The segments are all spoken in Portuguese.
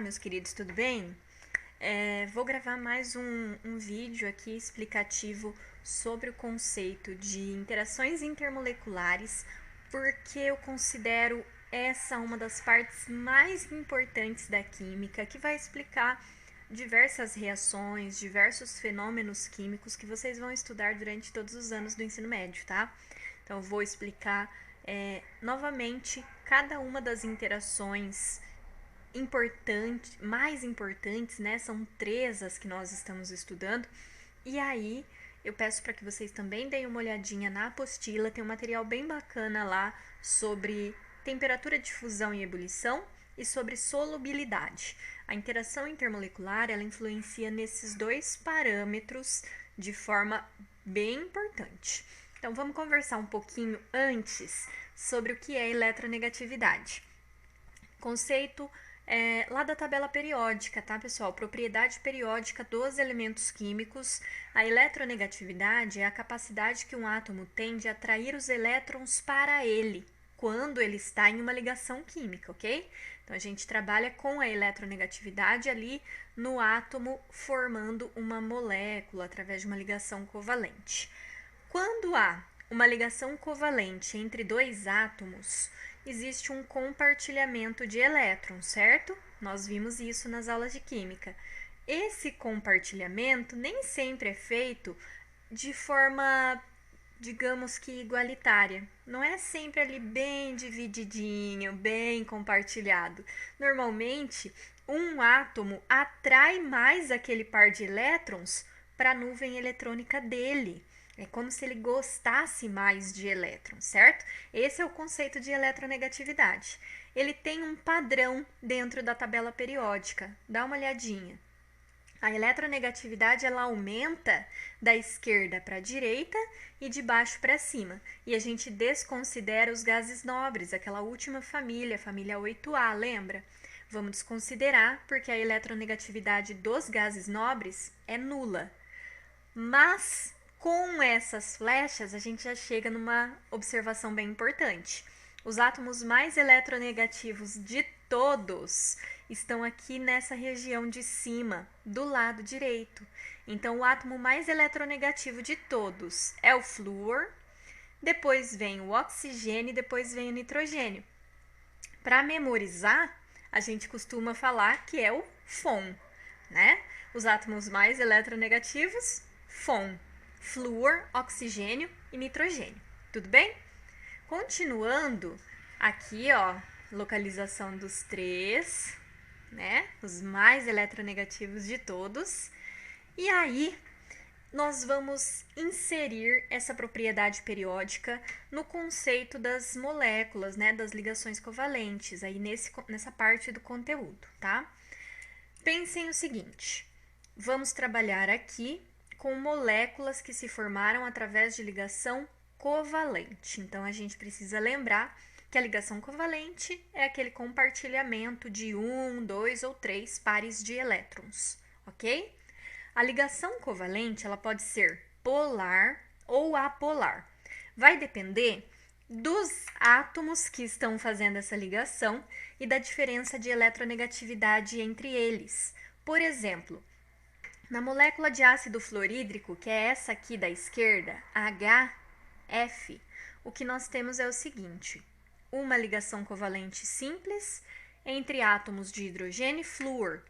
meus queridos, tudo bem? Vou gravar mais um vídeo aqui explicativo sobre o conceito de interações intermoleculares, porque eu considero essa uma das partes mais importantes da química, que vai explicar diversas reações, diversos fenômenos químicos que vocês vão estudar durante todos os anos do ensino médio, tá? Então, eu vou explicar novamente cada uma das interações mais importantes, né? São três as que nós estamos estudando. E aí, eu peço para que vocês também deem uma olhadinha na apostila, tem um material bem bacana lá sobre temperatura de fusão e ebulição e sobre solubilidade. A interação intermolecular, ela influencia nesses dois parâmetros de forma bem importante. Então, vamos conversar um pouquinho antes sobre o que é eletronegatividade. Conceito lá da tabela periódica, tá, pessoal? Propriedade periódica dos elementos químicos. A eletronegatividade é a capacidade que um átomo tem de atrair os elétrons para ele, quando ele está em uma ligação química, ok? Então, a gente trabalha com a eletronegatividade ali no átomo formando uma molécula através de uma ligação covalente. Quando há uma ligação covalente entre dois átomos, existe um compartilhamento de elétrons, certo? Nós vimos isso nas aulas de química. Esse compartilhamento nem sempre é feito de forma, digamos que igualitária. Não é sempre ali bem divididinho, bem compartilhado. Normalmente, um átomo atrai mais aquele par de elétrons para a nuvem eletrônica dele. É como se ele gostasse mais de elétrons, certo? Esse é o conceito de eletronegatividade. Ele tem um padrão dentro da tabela periódica. Dá uma olhadinha. A eletronegatividade ela aumenta da esquerda para a direita e de baixo para cima. E a gente desconsidera os gases nobres, aquela última família, a família 8A, lembra? Vamos desconsiderar porque a eletronegatividade dos gases nobres é nula. Mas com essas flechas, a gente já chega numa observação bem importante. Os átomos mais eletronegativos de todos estão aqui nessa região de cima, do lado direito. Então, o átomo mais eletronegativo de todos é o flúor, depois vem o oxigênio e depois vem o nitrogênio. Para memorizar, a gente costuma falar que é o FON, né? Os átomos mais eletronegativos, FON. Flúor, oxigênio e nitrogênio. Tudo bem? Continuando, aqui, ó, localização dos três, né? Os mais eletronegativos de todos. E aí, nós vamos inserir essa propriedade periódica no conceito das moléculas, né? Das ligações covalentes, aí nessa parte do conteúdo, tá? Pensem o seguinte, vamos trabalhar aqui com moléculas que se formaram através de ligação covalente. Então, a gente precisa lembrar que a ligação covalente é aquele compartilhamento de 1, 2 ou 3 pares de elétrons, ok? A ligação covalente ela pode ser polar ou apolar. Vai depender dos átomos que estão fazendo essa ligação e da diferença de eletronegatividade entre eles. Por exemplo, na molécula de ácido fluorídrico, que é essa aqui da esquerda, HF, o que nós temos é o seguinte: uma ligação covalente simples entre átomos de hidrogênio e flúor.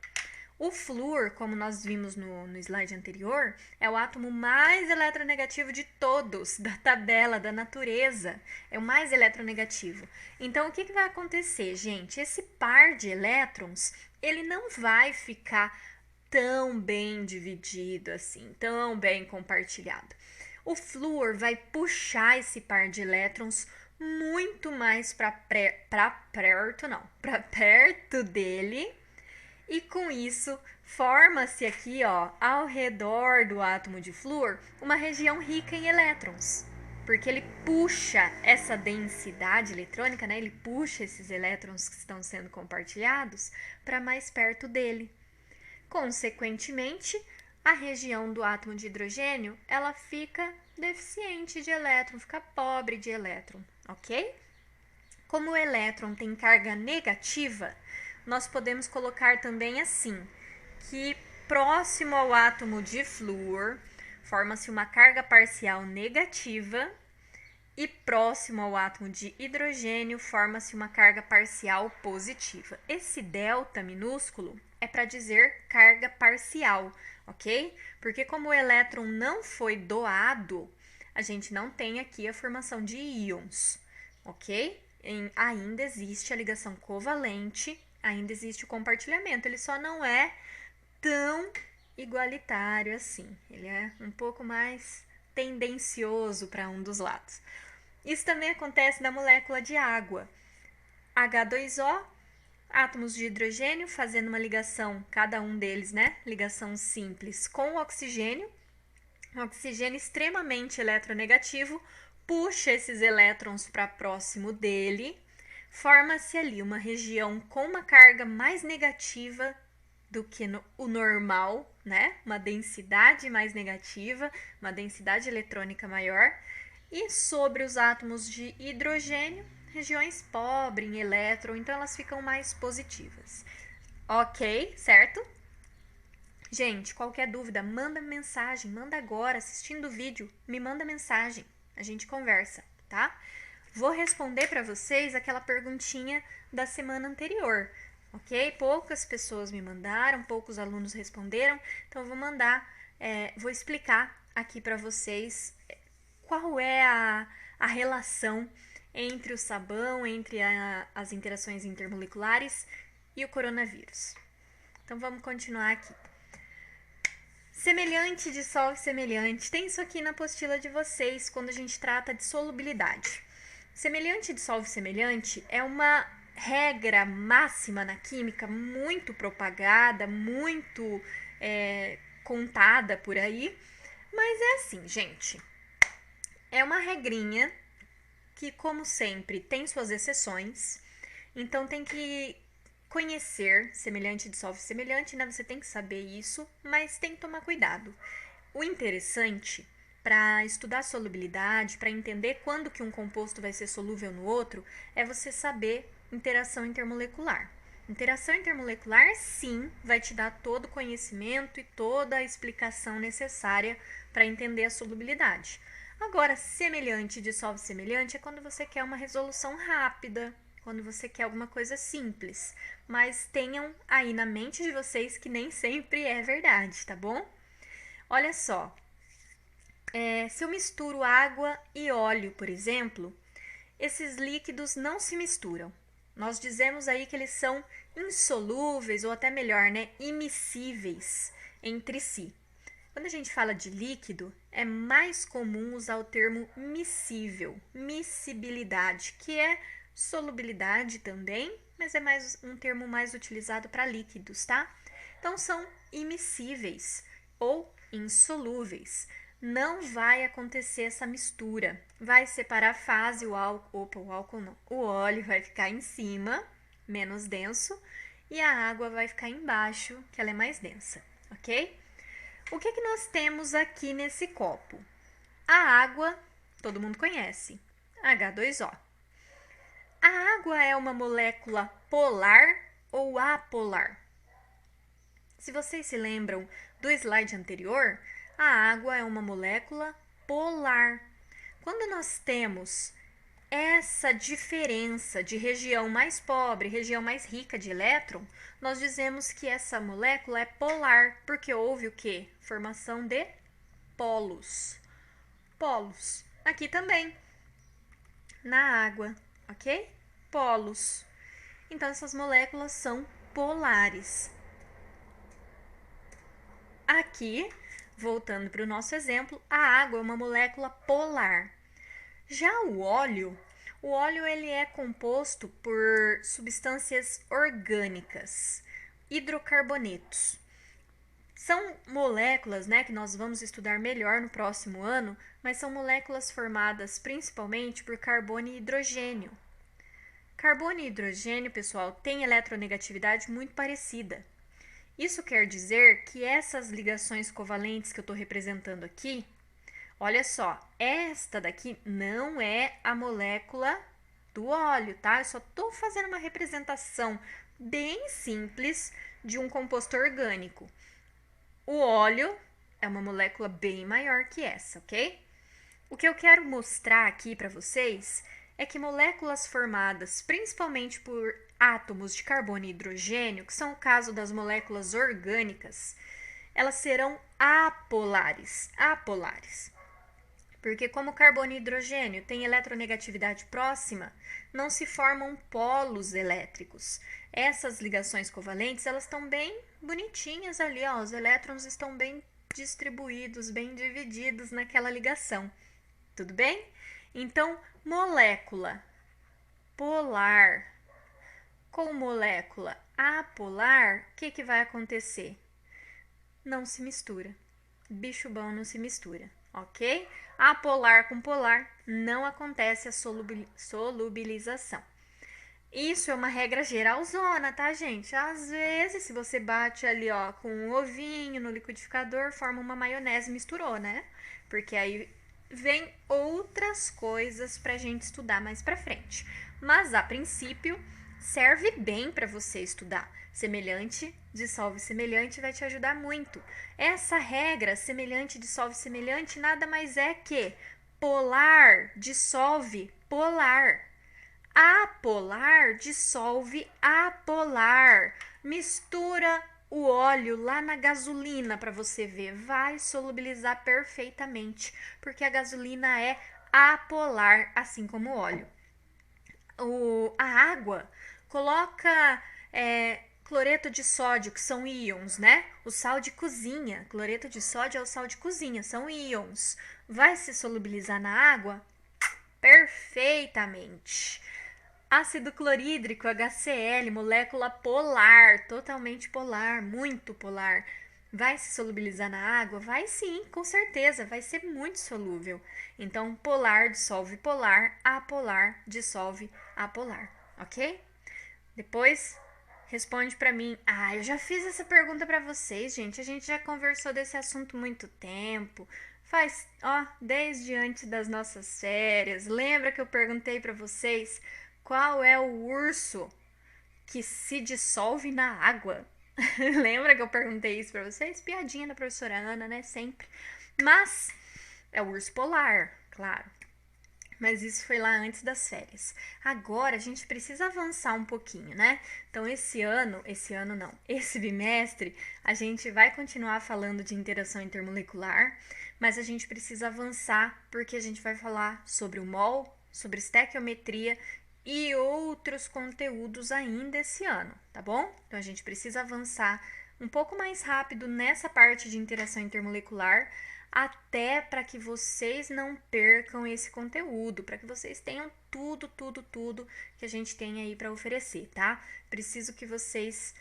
O flúor, como nós vimos no slide anterior, é o átomo mais eletronegativo de todos, da tabela, da natureza. É o mais eletronegativo. Então, o que vai acontecer, gente? Esse par de elétrons, ele não vai ficar tão bem dividido assim, tão bem compartilhado. O flúor vai puxar esse par de elétrons muito mais para perto dele, e com isso forma-se aqui, ó, ao redor do átomo de flúor, uma região rica em elétrons, porque ele puxa essa densidade eletrônica, né? Ele puxa esses elétrons que estão sendo compartilhados para mais perto dele. Consequentemente, a região do átomo de hidrogênio, ela fica deficiente de elétron, fica pobre de elétron, ok? Como o elétron tem carga negativa, nós podemos colocar também assim, que próximo ao átomo de flúor forma-se uma carga parcial negativa e próximo ao átomo de hidrogênio forma-se uma carga parcial positiva. Esse delta minúsculo é para dizer carga parcial, ok? Porque como o elétron não foi doado, a gente não tem aqui a formação de íons, ok? Ainda existe a ligação covalente, ainda existe o compartilhamento, ele só não é tão igualitário assim, ele é um pouco mais tendencioso para um dos lados. Isso também acontece na molécula de água. H2O, átomos de hidrogênio fazendo uma ligação, cada um deles, né? Ligação simples com o oxigênio. O oxigênio extremamente eletronegativo puxa esses elétrons para próximo dele. Forma-se ali uma região com uma carga mais negativa do que o normal, né? Uma densidade mais negativa, uma densidade eletrônica maior. E sobre os átomos de hidrogênio, regiões pobres em elétron, então elas ficam mais positivas. Ok, certo? Gente, qualquer dúvida, manda mensagem, manda agora, assistindo o vídeo, me manda mensagem, a gente conversa, tá? Vou responder para vocês aquela perguntinha da semana anterior, ok? Poucas pessoas me mandaram, poucos alunos responderam, então eu vou vou explicar aqui para vocês qual é a relação entre o sabão, entre as interações intermoleculares e o coronavírus. Então vamos continuar aqui. Semelhante dissolve semelhante. Tem isso aqui na apostila de vocês quando a gente trata de solubilidade. Semelhante dissolve semelhante é uma regra máxima na química muito propagada, muito contada por aí. Mas é assim, gente. É uma regrinha que, como sempre, tem suas exceções. Então tem que conhecer semelhante dissolve semelhante, né? Você tem que saber isso, mas tem que tomar cuidado. O interessante para estudar solubilidade, para entender quando que um composto vai ser solúvel no outro, é você saber interação intermolecular. Interação intermolecular, sim, vai te dar todo o conhecimento e toda a explicação necessária para entender a solubilidade. Agora, semelhante dissolve semelhante é quando você quer uma resolução rápida, quando você quer alguma coisa simples. Mas tenham aí na mente de vocês que nem sempre é verdade, tá bom? Olha só, se eu misturo água e óleo, por exemplo, esses líquidos não se misturam. Nós dizemos aí que eles são insolúveis, ou até melhor, né, imiscíveis entre si. Quando a gente fala de líquido, é mais comum usar o termo miscível, miscibilidade, que é solubilidade também, mas é um termo mais utilizado para líquidos, tá? Então são imiscíveis ou insolúveis. Não vai acontecer essa mistura. Vai separar a fase, o álcool não. O óleo vai ficar em cima, menos denso, e a água vai ficar embaixo, que ela é mais densa, ok? O que nós temos aqui nesse copo? A água, todo mundo conhece, H2O. A água é uma molécula polar ou apolar? Se vocês se lembram do slide anterior, a água é uma molécula polar. Quando nós temos essa diferença de região mais pobre, região mais rica de elétron, nós dizemos que essa molécula é polar, porque houve o quê? Formação de polos. Polos. Aqui também, na água, ok? Polos. Então, essas moléculas são polares. Aqui, voltando para o nosso exemplo, a água é uma molécula polar. Já o óleo ele é composto por substâncias orgânicas, hidrocarbonetos. São moléculas, né, que nós vamos estudar melhor no próximo ano, mas são moléculas formadas principalmente por carbono e hidrogênio. Carbono e hidrogênio, pessoal, têm eletronegatividade muito parecida. Isso quer dizer que essas ligações covalentes que eu estou representando aqui, olha só, esta daqui não é a molécula do óleo, tá? Eu só estou fazendo uma representação bem simples de um composto orgânico. O óleo é uma molécula bem maior que essa, ok? O que eu quero mostrar aqui para vocês é que moléculas formadas principalmente por átomos de carbono e hidrogênio, que são o caso das moléculas orgânicas, elas serão apolares. Apolares. Porque como carbono e hidrogênio têm eletronegatividade próxima, não se formam polos elétricos. Essas ligações covalentes, elas estão bem bonitinhas ali, ó, os elétrons estão bem distribuídos, bem divididos naquela ligação. Tudo bem? Então, molécula polar com molécula apolar, o que vai acontecer? Não se mistura. Bicho bom não se mistura, ok? Apolar com polar não acontece a solubilização. Isso é uma regra geralzona, tá, gente? Às vezes, se você bate ali, ó, com um ovinho no liquidificador, forma uma maionese, misturou, né? Porque aí vem outras coisas pra gente estudar mais pra frente. Mas, a princípio, serve bem para você estudar. Semelhante dissolve semelhante vai te ajudar muito. Essa regra semelhante dissolve semelhante nada mais é que polar dissolve polar. Apolar dissolve apolar. Mistura o óleo lá na gasolina para você ver, vai solubilizar perfeitamente, porque a gasolina é apolar, assim como o óleo. A água coloca cloreto de sódio, que são íons, né? O sal de cozinha, cloreto de sódio é o sal de cozinha, são íons. Vai se solubilizar na água? Perfeitamente. Ácido clorídrico, HCl, molécula polar, totalmente polar, muito polar. Vai se solubilizar na água? Vai sim, com certeza, vai ser muito solúvel. Então, polar dissolve polar, apolar dissolve apolar, ok? Depois, responde para mim. Eu já fiz essa pergunta para vocês, gente. A gente já conversou desse assunto muito tempo. Faz, desde antes das nossas férias. Lembra que eu perguntei para vocês qual é o urso que se dissolve na água? Lembra que eu perguntei isso pra vocês? Piadinha da professora Ana, né? Sempre. Mas é o urso polar, claro. Mas isso foi lá antes das férias. Agora a gente precisa avançar um pouquinho, né? Então esse bimestre, a gente vai continuar falando de interação intermolecular, mas a gente precisa avançar porque a gente vai falar sobre o mol, sobre estequiometria e outros conteúdos ainda esse ano, tá bom? Então a gente precisa avançar um pouco mais rápido nessa parte de interação intermolecular, até para que vocês não percam esse conteúdo, para que vocês tenham tudo que a gente tem aí para oferecer, tá? Preciso que vocês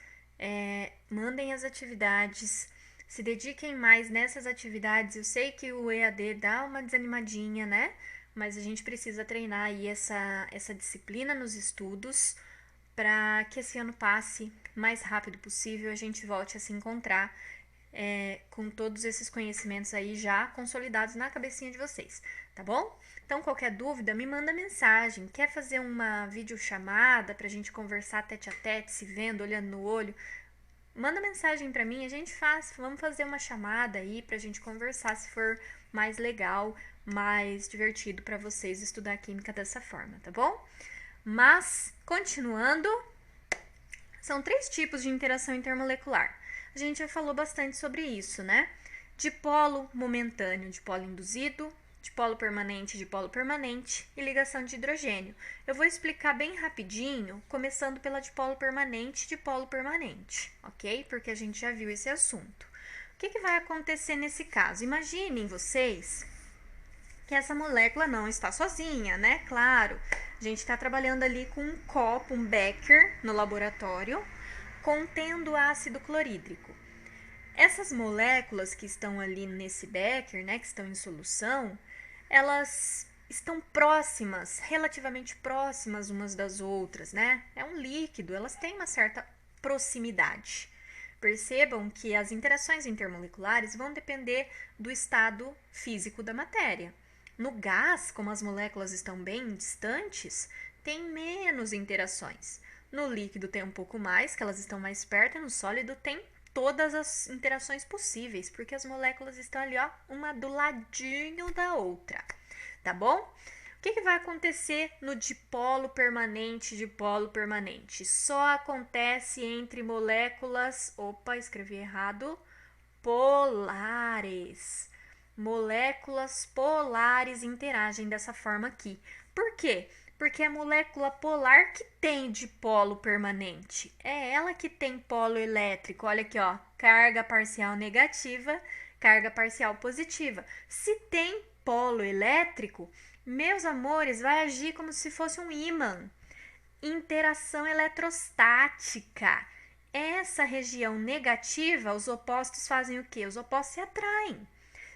mandem as atividades, se dediquem mais nessas atividades. Eu sei que o EAD dá uma desanimadinha, né? Mas a gente precisa treinar aí essa disciplina nos estudos para que esse ano passe mais rápido possível, a gente volte a se encontrar com todos esses conhecimentos aí já consolidados na cabecinha de vocês, tá bom? Então, qualquer dúvida, me manda mensagem. Quer fazer uma videochamada pra gente conversar tete a tete, se vendo, olhando no olho? Manda mensagem pra mim, a gente faz. Vamos fazer uma chamada aí pra gente conversar, se for mais legal, mais divertido pra vocês estudar química dessa forma, tá bom? Mas, continuando, são 3 tipos de interação intermolecular. A gente já falou bastante sobre isso, né? Dipolo momentâneo, dipolo induzido, dipolo permanente, dipolo permanente e ligação de hidrogênio. Eu vou explicar bem rapidinho, começando pela dipolo permanente, dipolo permanente, ok? Porque a gente já viu esse assunto. O que vai acontecer nesse caso? Imaginem vocês que essa molécula não está sozinha, né? Claro, a gente está trabalhando ali com um copo, um becker no laboratório, contendo ácido clorídrico. Essas moléculas que estão ali nesse becker, né, que estão em solução, elas estão próximas, relativamente próximas umas das outras, né? É um líquido, elas têm uma certa proximidade. Percebam que as interações intermoleculares vão depender do estado físico da matéria. No gás, como as moléculas estão bem distantes, tem menos interações. No líquido tem um pouco mais, que elas estão mais perto, e no sólido tem todas as interações possíveis, porque as moléculas estão ali, ó, uma do ladinho da outra, tá bom? O que vai acontecer no dipolo permanente, dipolo permanente? Só acontece entre moléculas, opa, escrevi errado, polares. Moléculas polares interagem dessa forma aqui. Por quê? Porque é a molécula polar que tem dipolo permanente. É ela que tem polo elétrico. Olha aqui, ó, carga parcial negativa, carga parcial positiva. Se tem polo elétrico, meus amores, vai agir como se fosse um ímã. Interação eletrostática. Essa região negativa, os opostos fazem o quê? Os opostos se atraem.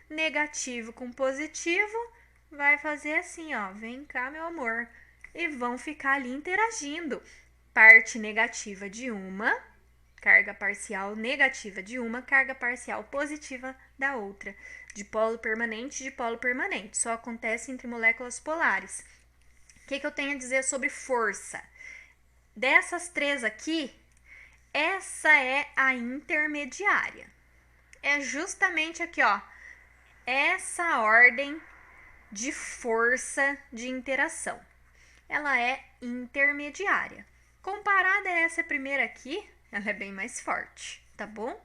Negativo com positivo vai fazer assim, ó, vem cá, meu amor, e vão ficar ali interagindo. Parte negativa de uma, carga parcial negativa de uma, carga parcial positiva da outra. Dipolo permanente, dipolo permanente. Só acontece entre moléculas polares. O que eu tenho a dizer sobre força? Dessas três aqui, essa é a intermediária. É justamente aqui, ó, essa ordem de força de interação. Ela é intermediária. Comparada a essa primeira aqui, ela é bem mais forte, tá bom?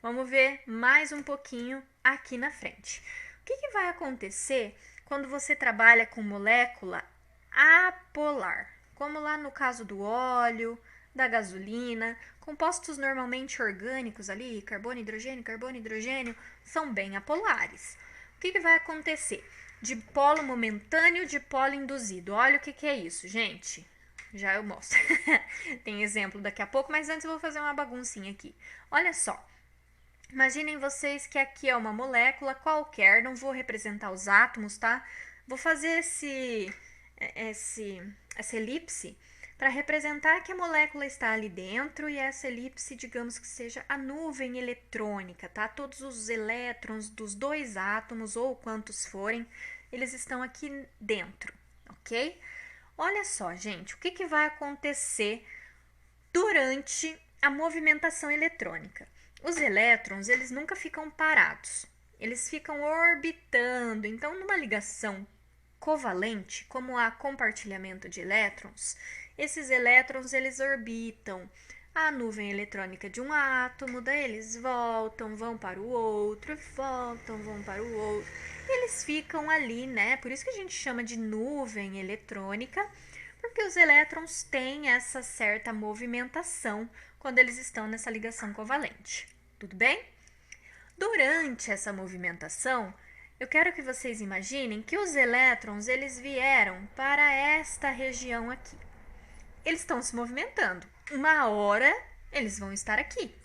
Vamos ver mais um pouquinho aqui na frente. O que vai acontecer quando você trabalha com molécula apolar? Como lá no caso do óleo, da gasolina, compostos normalmente orgânicos ali, carbono, hidrogênio, são bem apolares. O que vai acontecer? Dipolo momentâneo, dipolo induzido. Olha o que é isso, gente. Já eu mostro. Tem exemplo daqui a pouco, mas antes eu vou fazer uma baguncinha aqui. Olha só. Imaginem vocês que aqui é uma molécula qualquer, não vou representar os átomos, tá? Vou fazer essa elipse para representar que a molécula está ali dentro e essa elipse, digamos que seja a nuvem eletrônica, tá? Todos os elétrons dos dois átomos, ou quantos forem, eles estão aqui dentro, ok? Olha só, gente, o que vai acontecer durante a movimentação eletrônica? Os elétrons, eles nunca ficam parados, eles ficam orbitando. Então, numa ligação covalente, como há compartilhamento de elétrons, esses elétrons eles orbitam a nuvem eletrônica de um átomo, daí eles voltam, vão para o outro, voltam, vão para o outro. Eles ficam ali, né? Por isso que a gente chama de nuvem eletrônica, porque os elétrons têm essa certa movimentação quando eles estão nessa ligação covalente. Tudo bem? Durante essa movimentação, eu quero que vocês imaginem que os elétrons eles vieram para esta região aqui. Eles estão se movimentando. Uma hora eles vão estar aqui.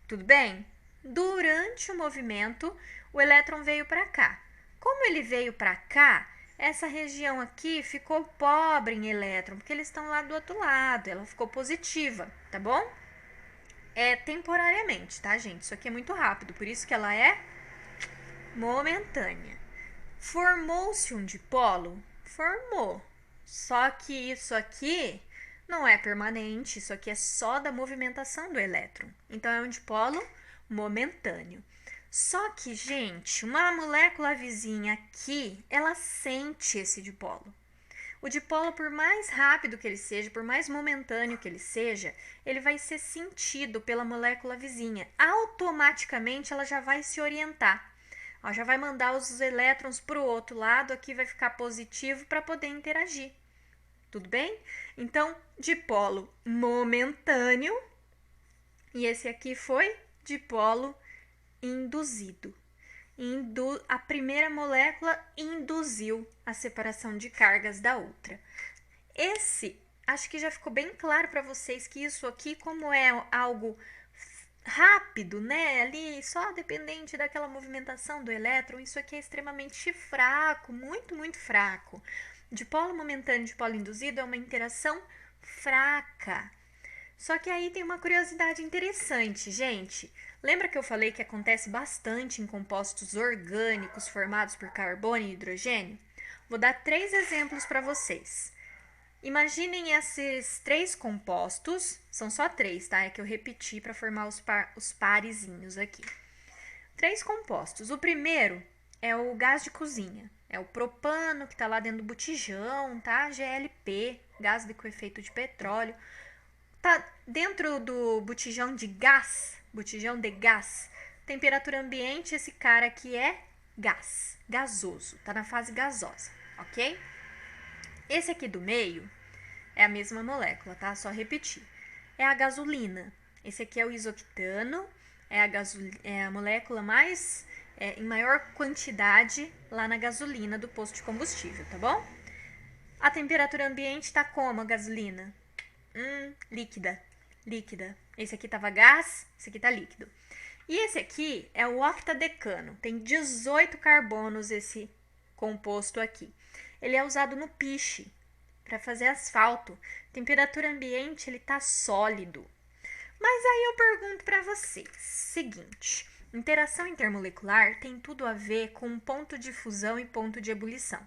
Tudo bem? Durante o movimento, o elétron veio para cá. Como ele veio para cá, essa região aqui ficou pobre em elétron, porque eles estão lá do outro lado. Ela ficou positiva, tá bom? É temporariamente, tá, gente? Isso aqui é muito rápido, por isso que ela é momentânea. Formou-se um dipolo? Formou. Só que isso aqui não é permanente, isso aqui é só da movimentação do elétron. Então, é um dipolo momentâneo. Só que, gente, uma molécula vizinha aqui, ela sente esse dipolo. O dipolo, por mais rápido que ele seja, por mais momentâneo que ele seja, ele vai ser sentido pela molécula vizinha. Automaticamente, ela já vai se orientar. Ela já vai mandar os elétrons para o outro lado, aqui vai ficar positivo para poder interagir. Tudo bem? Então, dipolo momentâneo. E esse aqui foi dipolo induzido. A primeira molécula induziu a separação de cargas da outra. Acho que já ficou bem claro para vocês que isso aqui, como é algo rápido, né? Ali só dependente daquela movimentação do elétron, isso aqui é extremamente fraco, muito, muito fraco. Dipolo momentâneo e dipolo induzido é uma interação fraca. Só que aí tem uma curiosidade interessante, gente. Lembra que eu falei que acontece bastante em compostos orgânicos formados por carbono e hidrogênio? Vou dar 3 exemplos para vocês. Imaginem esses três compostos, são só três, tá? É que eu repeti para formar os parezinhos aqui. Três compostos. O primeiro é o gás de cozinha, é o propano que está lá dentro do botijão, tá? GLP, gás com efeito de petróleo. Tá dentro do botijão de gás, temperatura ambiente, esse cara aqui é gás, gasoso, tá na fase gasosa, ok? Esse aqui do meio é a mesma molécula, tá? Só repetir. É a gasolina. Esse aqui é o isoctano, é a molécula mais em maior quantidade lá na gasolina do posto de combustível, tá bom? A temperatura ambiente está como a gasolina? Líquida. Esse aqui tava gás, esse aqui tá líquido. E esse aqui é o octadecano. Tem 18 carbonos esse composto aqui. Ele é usado no piche para fazer asfalto. Temperatura ambiente, ele tá sólido. Mas aí eu pergunto para vocês, seguinte, interação intermolecular tem tudo a ver com ponto de fusão e ponto de ebulição.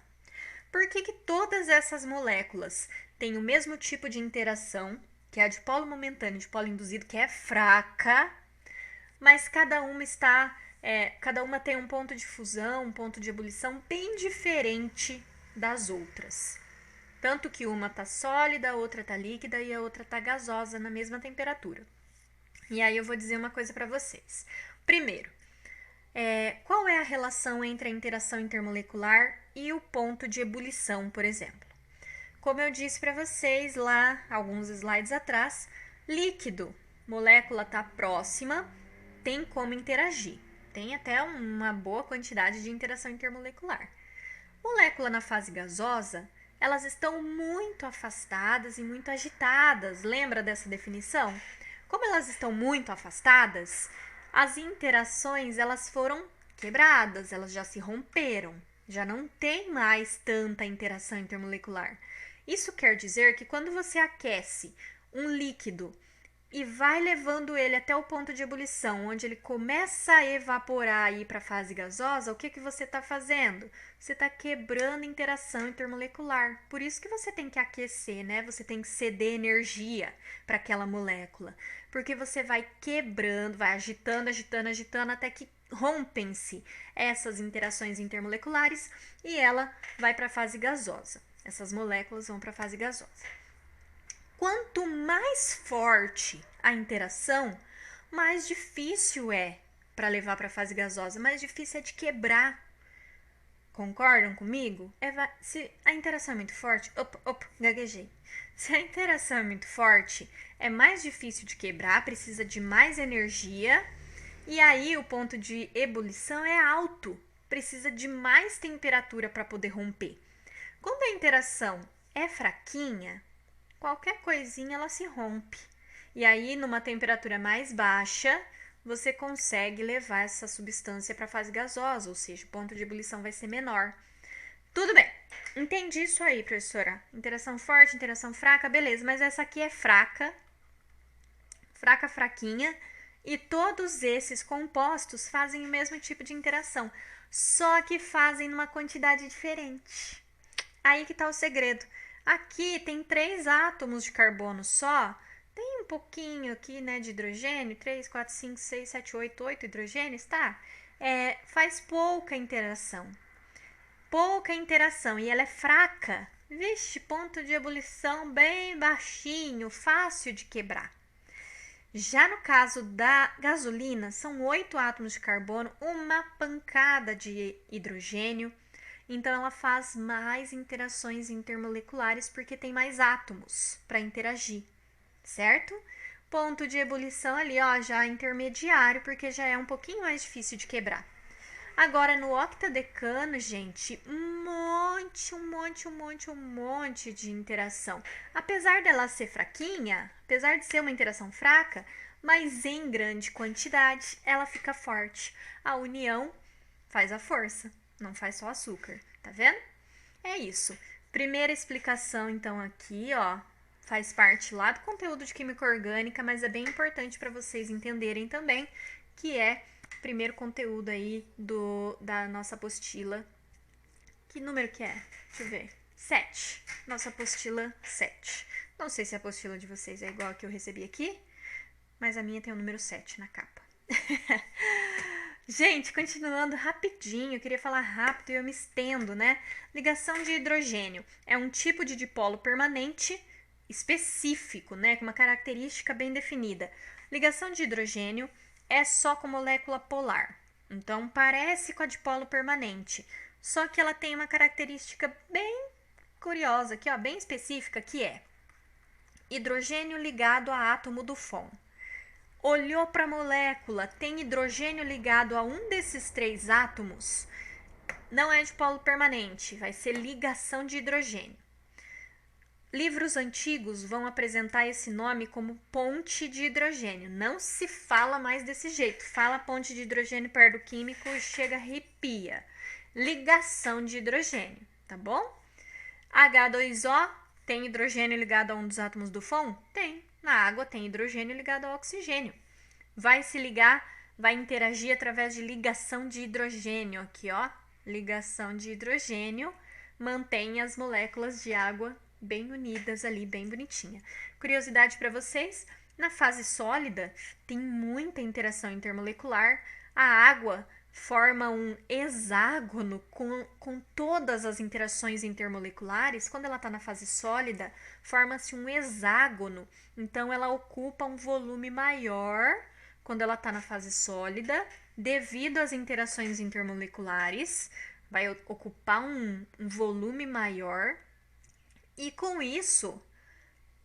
Por que todas essas moléculas têm o mesmo tipo de interação, que é a dipolo momentâneo e dipolo induzido, que é fraca, mas cada uma tem um ponto de fusão, um ponto de ebulição bem diferente das outras. Tanto que uma tá sólida, a outra tá líquida e a outra tá gasosa na mesma temperatura. E aí eu vou dizer uma coisa para vocês. Primeiro, qual é a relação entre a interação intermolecular e o ponto de ebulição, por exemplo? Como eu disse para vocês lá, alguns slides atrás, líquido, molécula está próxima, tem como interagir. Tem até uma boa quantidade de interação intermolecular. Molécula na fase gasosa, elas estão muito afastadas e muito agitadas. Lembra dessa definição? Como elas estão muito afastadas, as interações elas foram quebradas, elas já se romperam, já não tem mais tanta interação intermolecular. Isso quer dizer que quando você aquece um líquido e vai levando ele até o ponto de ebulição, onde ele começa a evaporar e ir para a fase gasosa, o que você está fazendo? Você está quebrando a interação intermolecular. Por isso que você tem que aquecer, né? Você tem que ceder energia para aquela molécula. Porque você vai quebrando, vai agitando, até que rompem-se essas interações intermoleculares e ela vai para a fase gasosa. Essas moléculas vão para a fase gasosa. Quanto mais forte a interação, mais difícil é para levar para a fase gasosa, mais difícil é de quebrar. Concordam comigo? Se a interação é muito forte, gaguejei. Se a interação é muito forte, é mais difícil de quebrar, precisa de mais energia, e aí o ponto de ebulição é alto, precisa de mais temperatura para poder romper. Quando a interação é fraquinha, qualquer coisinha ela se rompe. E aí, numa temperatura mais baixa, você consegue levar essa substância para a fase gasosa, ou seja, o ponto de ebulição vai ser menor. Tudo bem, entendi isso aí, professora. Interação forte, interação fraca, beleza, mas essa aqui é fraca, fraquinha, e todos esses compostos fazem o mesmo tipo de interação, só que fazem numa quantidade diferente. Aí que tá o segredo. Aqui tem 3 átomos de carbono só, tem um pouquinho aqui, né, de hidrogênio, 3, 4, 5, 6, 7, 8 hidrogênios, tá? Faz pouca interação e ela é fraca. Vixe, ponto de ebulição bem baixinho, fácil de quebrar. Já no caso da gasolina, são 8 átomos de carbono, uma pancada de hidrogênio. Então, ela faz mais interações intermoleculares porque tem mais átomos para interagir, certo? Ponto de ebulição ali, ó, já intermediário, porque já é um pouquinho mais difícil de quebrar. Agora, no octadecano, gente, um monte de interação. Apesar dela ser fraquinha, apesar de ser uma interação fraca, mas em grande quantidade, ela fica forte. A união faz a força. Não faz só açúcar, tá vendo? É isso. Primeira explicação, então, aqui, ó, faz parte lá do conteúdo de química orgânica, mas é bem importante para vocês entenderem também, que é o primeiro conteúdo aí da nossa apostila. Que número que é? Deixa eu ver. 7. Nossa apostila 7. Não sei se a apostila de vocês é igual a que eu recebi aqui, mas a minha tem o número 7 na capa. Gente, continuando rapidinho, eu queria falar rápido e eu me estendo, né? Ligação de hidrogênio é um tipo de dipolo permanente específico, né? Com uma característica bem definida. Ligação de hidrogênio é só com molécula polar. Então, parece com a dipolo permanente. Só que ela tem uma característica bem curiosa aqui, ó, bem específica, que é hidrogênio ligado a átomo do Fon. Olhou para a molécula, tem hidrogênio ligado a um desses 3 átomos, não é dipolo permanente, vai ser ligação de hidrogênio. Livros antigos vão apresentar esse nome como ponte de hidrogênio. Não se fala mais desse jeito. Fala ponte de hidrogênio perto do químico e chega arrepia. Ligação de hidrogênio, tá bom? H2O tem hidrogênio ligado a um dos átomos do Fon? Tem. Na água tem hidrogênio ligado ao oxigênio. Vai se ligar, vai interagir através de ligação de hidrogênio. Aqui, ó. Ligação de hidrogênio mantém as moléculas de água bem unidas ali, bem bonitinha. Curiosidade para vocês, na fase sólida tem muita interação intermolecular. A água forma um hexágono com todas as interações intermoleculares. Quando ela está na fase sólida, forma-se um hexágono. Então, ela ocupa um volume maior quando ela está na fase sólida, devido às interações intermoleculares, vai ocupar um volume maior. E com isso,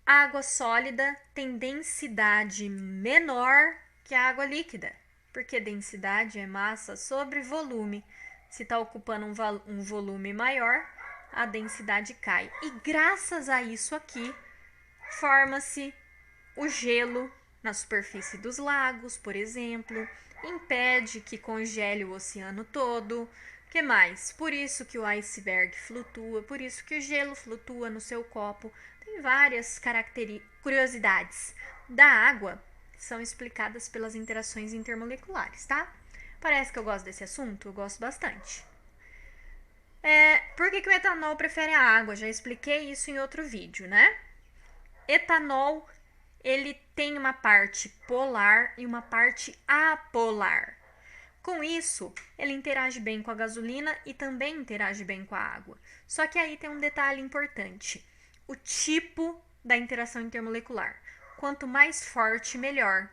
a água sólida tem densidade menor que a água líquida, porque densidade é massa sobre volume. Se está ocupando um volume maior, a densidade cai. E graças a isso aqui, forma-se o gelo na superfície dos lagos, por exemplo, impede que congele o oceano todo. Que mais? Por isso que o iceberg flutua, por isso que o gelo flutua no seu copo. Tem várias curiosidades da água, são explicadas pelas interações intermoleculares, tá? Parece que eu gosto desse assunto? Eu gosto bastante. Por que o etanol prefere a água? Já expliquei isso em outro vídeo, né? Etanol, ele tem uma parte polar e uma parte apolar. Com isso, ele interage bem com a gasolina e também interage bem com a água. Só que aí tem um detalhe importante: o tipo da interação intermolecular. Quanto mais forte, melhor.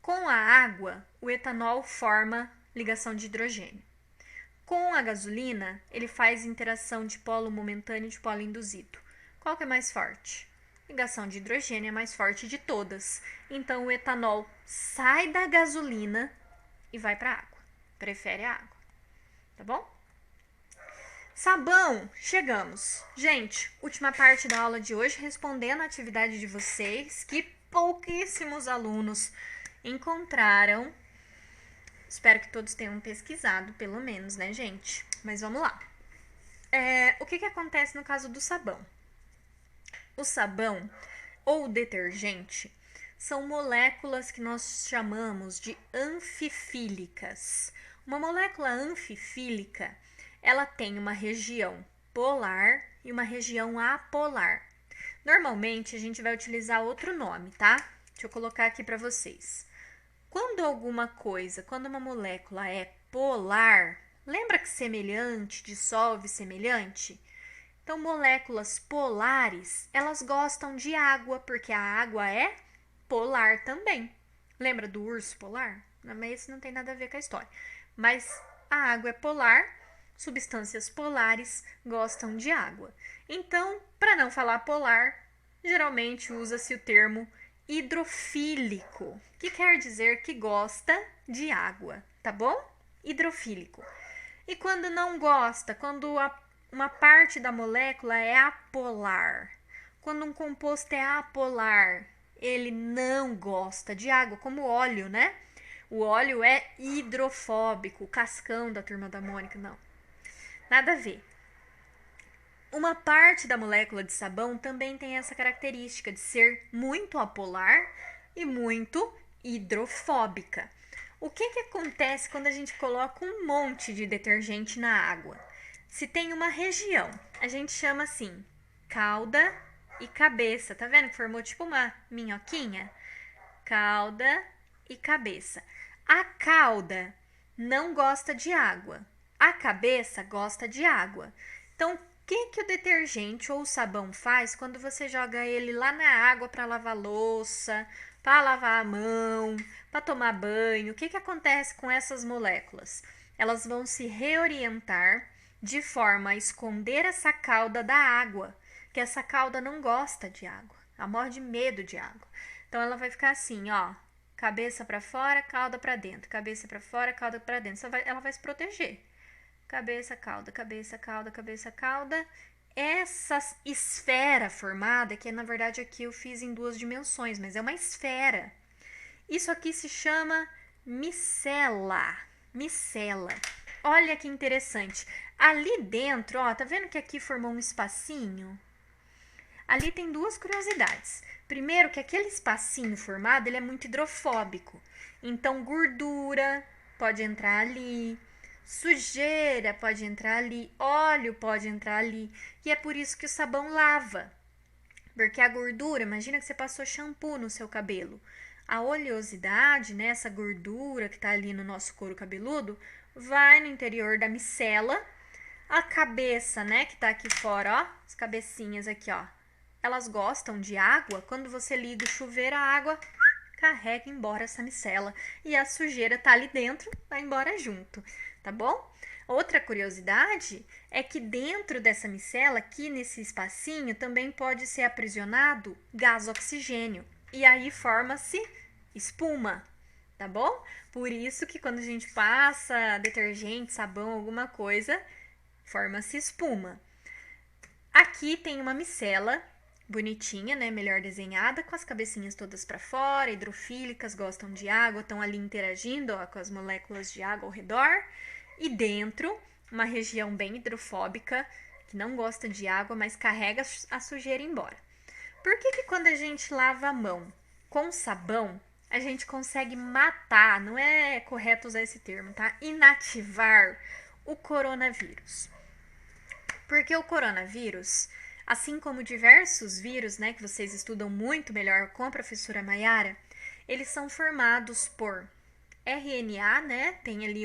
Com a água, o etanol forma ligação de hidrogênio. Com a gasolina, ele faz interação de polo momentâneo e de polo induzido. Qual que é mais forte? Ligação de hidrogênio é a mais forte de todas. Então, o etanol sai da gasolina e vai para a água. Prefere a água, tá bom? Sabão, chegamos. Gente, última parte da aula de hoje, respondendo a atividade de vocês, que pouquíssimos alunos encontraram. Espero que todos tenham pesquisado, pelo menos, né, gente? Mas vamos lá. O que acontece no caso do sabão? O sabão ou o detergente são moléculas que nós chamamos de anfifílicas. Uma molécula anfifílica, ela tem uma região polar e uma região apolar. Normalmente, a gente vai utilizar outro nome, tá? Deixa eu colocar aqui para vocês. Quando uma molécula é polar, lembra que semelhante dissolve semelhante? Então, moléculas polares, elas gostam de água, porque a água é polar também. Lembra do urso polar? Mas isso não tem nada a ver com a história. Mas a água é polar, substâncias polares gostam de água. Então, para não falar polar, geralmente usa-se o termo hidrofílico, que quer dizer que gosta de água, tá bom? Hidrofílico. E quando não gosta, quando uma parte da molécula é apolar, quando um composto é apolar, ele não gosta de água, como o óleo, né? O óleo é hidrofóbico, o cascão da Turma da Mônica, não. Nada a ver. Uma parte da molécula de sabão também tem essa característica de ser muito apolar e muito hidrofóbica. O que acontece quando a gente coloca um monte de detergente na água? se tem uma região, a gente chama assim, cauda e cabeça. Tá vendo que formou tipo uma minhoquinha? Cauda e cabeça. A cauda não gosta de água. A cabeça gosta de água. Então, o que o detergente ou o sabão faz quando você joga ele lá na água para lavar louça, para lavar a mão, para tomar banho? O que acontece com essas moléculas? Elas vão se reorientar de forma a esconder essa cauda da água, que essa cauda não gosta de água, ela morre de medo de água. Então ela vai ficar assim, ó, cabeça para fora, cauda para dentro, cabeça para fora, cauda para dentro. Ela vai se proteger. Cabeça, cauda, cabeça, cauda, cabeça, cauda. Essa esfera formada, que na verdade aqui eu fiz em 2 dimensões, mas é uma esfera. Isso aqui se chama micela. Micela. Olha que interessante. Ali dentro, ó, tá vendo que aqui formou um espacinho? Ali tem 2 curiosidades. Primeiro, que aquele espacinho formado, ele é muito hidrofóbico. Então, gordura pode entrar ali, sujeira pode entrar ali, óleo pode entrar ali. E é por isso que o sabão lava. Porque a gordura, imagina que você passou shampoo no seu cabelo. A oleosidade, né, essa gordura que está ali no nosso couro cabeludo, vai no interior da micela. A cabeça, né, que tá aqui fora, ó, as cabecinhas aqui, ó, elas gostam de água. Quando você liga o chuveiro, a água carrega embora essa micela. E a sujeira tá ali dentro, vai embora junto, tá bom? Outra curiosidade é que dentro dessa micela, aqui nesse espacinho, também pode ser aprisionado gás oxigênio. E aí forma-se espuma, tá bom? Por isso que quando a gente passa detergente, sabão, alguma coisa, forma-se espuma. Aqui tem uma micela bonitinha, né, melhor desenhada, com as cabecinhas todas para fora, hidrofílicas, gostam de água, estão ali interagindo, ó, com as moléculas de água ao redor. E dentro, uma região bem hidrofóbica, que não gosta de água, mas carrega a sujeira embora. Por que quando a gente lava a mão com sabão, a gente consegue matar, não é correto usar esse termo, tá? Inativar o coronavírus. Porque o coronavírus, assim como diversos vírus, né, que vocês estudam muito melhor com a professora Maiara, eles são formados por RNA, né? Tem ali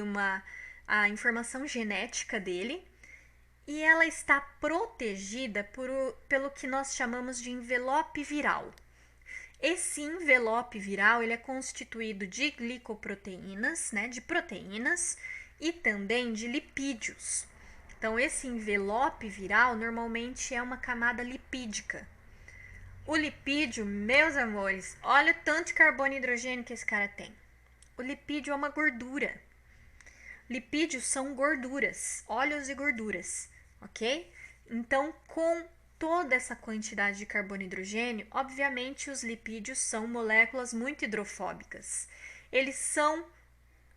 a informação genética dele, e ela está protegida pelo que nós chamamos de envelope viral. Esse envelope viral, ele é constituído de glicoproteínas, né, de proteínas, e também de lipídios. Então, esse envelope viral normalmente é uma camada lipídica. O lipídio, meus amores, olha o tanto de carbono e hidrogênio que esse cara tem. O lipídio é uma gordura. Lipídios são gorduras, óleos e gorduras, ok? Então, com toda essa quantidade de carbono e hidrogênio, obviamente os lipídios são moléculas muito hidrofóbicas. Eles são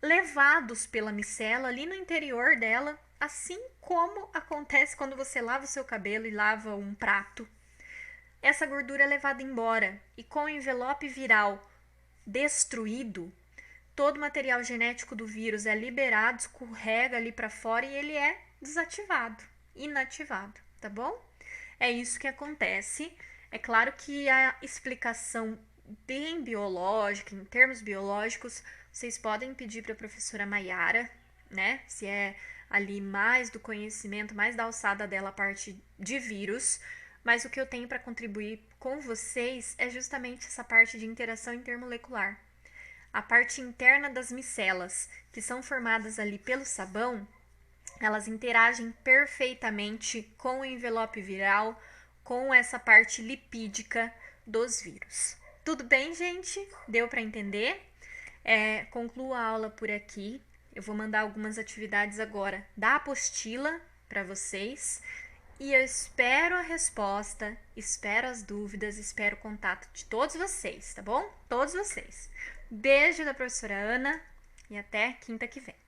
levados pela micela ali no interior dela, assim como acontece quando você lava o seu cabelo e lava um prato. Essa gordura é levada embora e com o envelope viral destruído, todo o material genético do vírus é liberado, escorrega ali para fora e ele é desativado, inativado, tá bom? É isso que acontece. É claro que a explicação bem biológica, em termos biológicos, vocês podem pedir para a professora Maiara, né? Se é ali mais do conhecimento, mais da alçada dela a parte de vírus, mas o que eu tenho para contribuir com vocês é justamente essa parte de interação intermolecular. A parte interna das micelas, que são formadas ali pelo sabão, elas interagem perfeitamente com o envelope viral, com essa parte lipídica dos vírus. Tudo bem, gente? Deu para entender? Concluo a aula por aqui. Eu vou mandar algumas atividades agora da apostila para vocês. E eu espero a resposta, espero as dúvidas, espero o contato de todos vocês, tá bom? Todos vocês. Beijo da professora Ana e até quinta que vem.